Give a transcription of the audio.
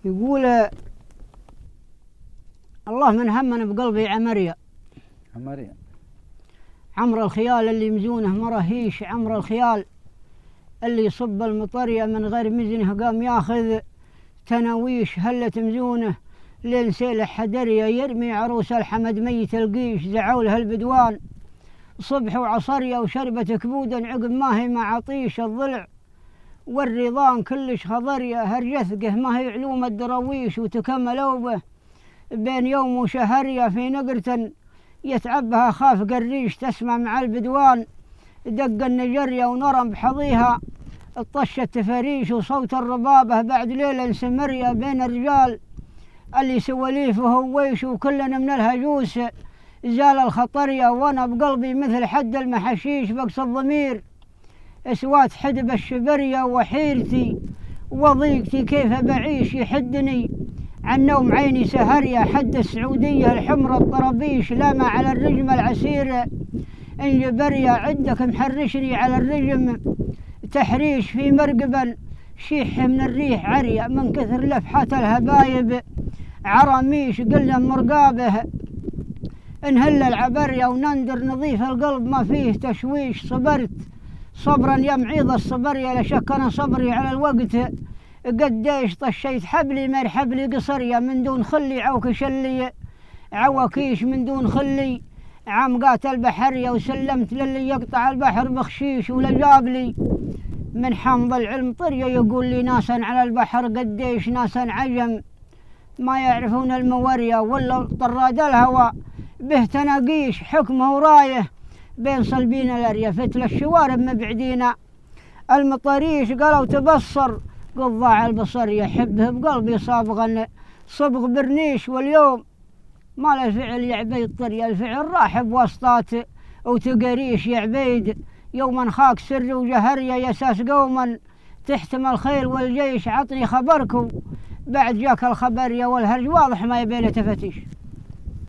يقول الله من همن بقلبي عمريا عمر الخيال اللي مزونه مرهيش، عمر الخيال اللي يصب المطرية من غير مزنه قام ياخذ تناويش هلت مزونه لين سيله حدرية يرمي عروس الحمد ميت القيش زعولها البدوان صبح وعصرية وشربت كبودا عقب ما هي مع عطيش الضلع والرضان كلش خضرية هرجثقه ما هي علوم الدراويش وتكملوا به بين يوم وشهرية في نقرة يتعبها خاف قريش تسمع مع البدوان دق النجرية ونرم بحظيها الطشة تفريش وصوت الربابة بعد ليلة سمرية بين الرجال اللي سواليفه هويش وكلنا من الهجوس زال الخطرية وانا بقلبي مثل حد المحشيش بقص الضمير اسوات حدب الشبرية وحيرتي وضيقتي كيف بعيش يحدني عن نوم عيني سهرية حد السعودية الحمرة الطرابيش لاما على الرجم العسير انجبرية عندك محرشني على الرجم تحريش في مرقبا شيح من الريح عرية من كثر لفحات الهبايب عراميش قلنا مرقابه انهل العبرية ونندر نظيف القلب ما فيه تشويش صبرت صبرا يا معيض الصبرية لشك أنا صبري على الوقت قديش طشيت حبلي مر حبلي قصرية من دون خلي عوكش اللي عوكيش من دون خلي عمقات البحرية وسلمت للي يقطع البحر بخشيش ولجابلي من حمض العلم طرية يقول لي ناسا على البحر قديش ناسا عجم ما يعرفون المورية ولا طراد الهوى به تناقيش حكمه ورايه بين صلبين الاريا فتل الشوارب مبعدينا المطاريش قالوا تبصر قضاع البصر يحبه بقلبي صابغا صبغ برنيش واليوم ما له فعل يا عبيد طريا الفعل راح بوسطات وتقريش يا عبيد يوما خاك سري وجهرية يساس قوما تحتم الخيل والجيش عطني خبركم بعد جاك الخبرية والهرج واضح ما يبي له تفتيش.